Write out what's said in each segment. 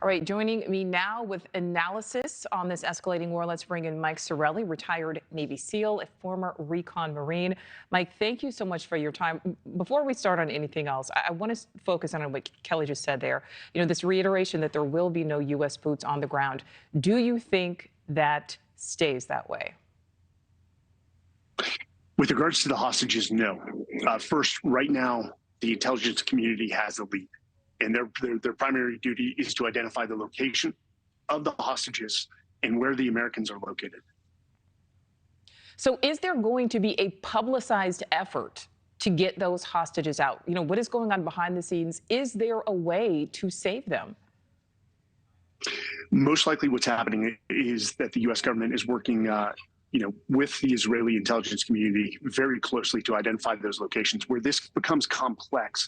All right, joining me now with analysis on this escalating war, let's bring in Mike Sarraille, retired Navy SEAL, a former recon Marine. Mike, thank you so much for your time. Before we start on anything else, I want to focus on what Kelly just said there. You know, this reiteration that there will be no U.S. boots on the ground. Do you think that stays that way? With regards to the hostages, no. First, right now, the intelligence community has the lead, and their primary duty is to identify the location of the hostages and where the Americans are located. So is there going to be a publicized effort to get those hostages out? You know, what is going on behind the scenes? Is there a way to save them? Most likely what's happening is that the U.S. government is working with the Israeli intelligence community very closely to identify those locations. Where this becomes complex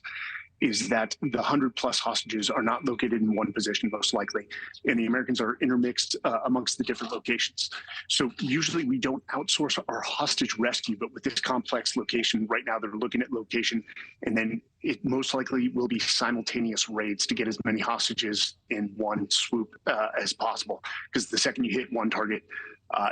is that the 100+ hostages are not located in one position, most likely, and the Americans are intermixed amongst the different locations. So usually we don't outsource our hostage rescue, but with this complex location, right now they're looking at location, and then it most likely will be simultaneous raids to get as many hostages in one swoop as possible. Because the second you hit one target,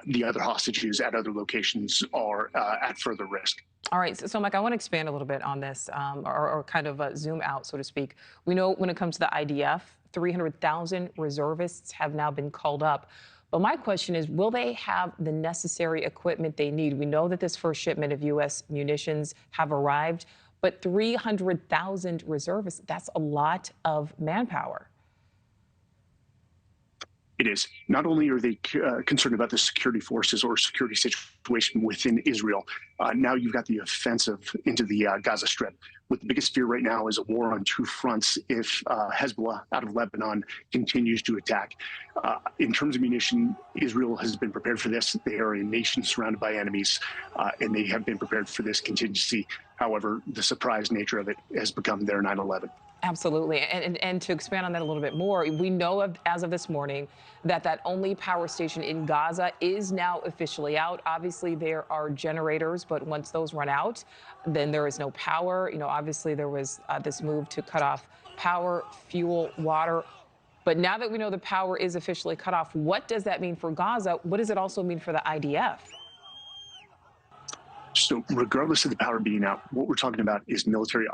the other hostages at other locations are at further risk. All right, so Mike, I want to expand a little bit on this, or kind of zoom out, so to speak. We know when it comes to the IDF, 300,000 reservists have now been called up. But my question is, will they have the necessary equipment they need? We know that this first shipment of U.S. munitions have arrived, but 300,000 reservists, that's a lot of manpower. It is. Not only are they concerned about the security forces or security situation within Israel, now you've got the offensive into the Gaza Strip. What the biggest fear right now is a war on two fronts if Hezbollah out of Lebanon continues to attack. In terms of munition, Israel has been prepared for this. They are a nation surrounded by enemies, and they have been prepared for this contingency. However, the surprise nature of it has become their 9/11. Absolutely. And to expand on that a little bit more, we know as of this morning that only power station in Gaza is now officially out. Obviously, there are generators, but once those run out, then there is no power. You know, obviously, there was this move to cut off power, fuel, water. But now that we know the power is officially cut off, what does that mean for Gaza? What does it also mean for the IDF? So regardless of the power being out, what we're talking about is military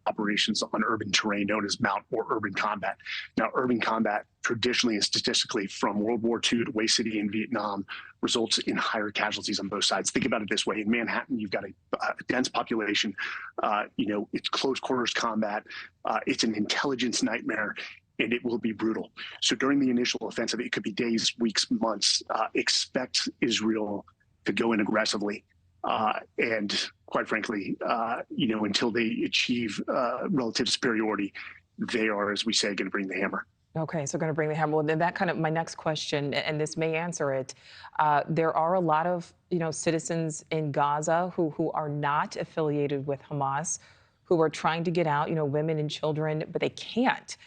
operations on urban terrain known as mount or urban combat. Now, urban combat traditionally and statistically from World War II to Way City in Vietnam results in higher casualties on both sides. Think about it this way. In Manhattan, you've got a dense population. It's close quarters combat. It's an intelligence nightmare, and it will be brutal. So during the initial offensive, it could be days, weeks, months. Expect Israel to go in aggressively. And quite frankly, until they achieve relative superiority, they are, as we say, going to bring the hammer. Okay, so going to bring the hammer. Well, then that kind of my next question, and this may answer it. There are a lot of citizens in Gaza who are not affiliated with Hamas, who are trying to get out. Women and children, but they can't.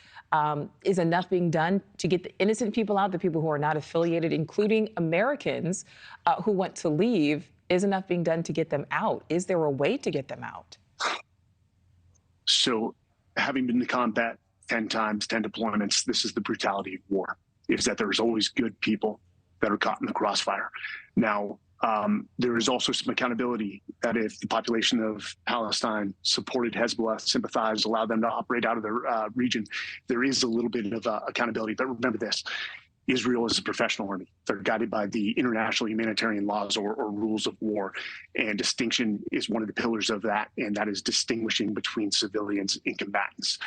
Is enough being done to get the innocent people out, the people who are not affiliated, including Americans who want to leave? Is enough being done to get them out? Is there a way to get them out? So, having been to combat 10 times, 10 deployments, this is the brutality of war, is that there's always good people that are caught in the crossfire. Now, there is also some accountability that if the population of Palestine supported Hezbollah, sympathized, allowed them to operate out of their region, there is a little bit of accountability. But remember this. Israel is a professional army. They're guided by the international humanitarian laws or rules of war. And distinction is one of the pillars of that, and that is distinguishing between civilians and combatants.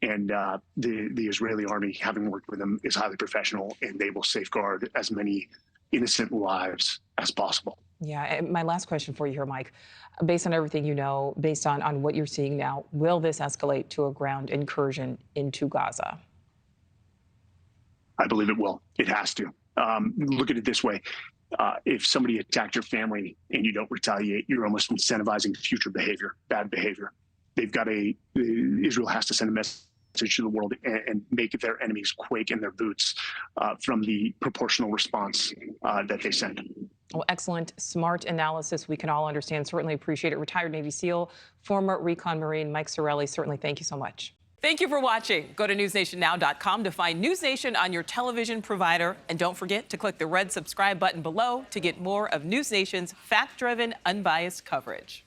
And the Israeli army, having worked with them, is highly professional, and they will safeguard as many innocent lives as possible. Yeah, and my last question for you here, Mike. Based on everything you know, based on what you're seeing now, will this escalate to a ground incursion into Gaza? I believe it will. It has to. Look at it this way. If somebody attacked your family and you don't retaliate, you're almost incentivizing future behavior, bad behavior. Israel has to send a message to the world and make their enemies quake in their boots from the proportional response that they send. Well, excellent, smart analysis. We can all understand. Certainly appreciate it. Retired Navy SEAL, former recon Marine, Mike Sarraille, certainly thank you so much. Thank you for watching. Go to newsnationnow.com to find News Nation on your television provider. And don't forget to click the red subscribe button below to get more of News Nation's fact-driven, unbiased coverage.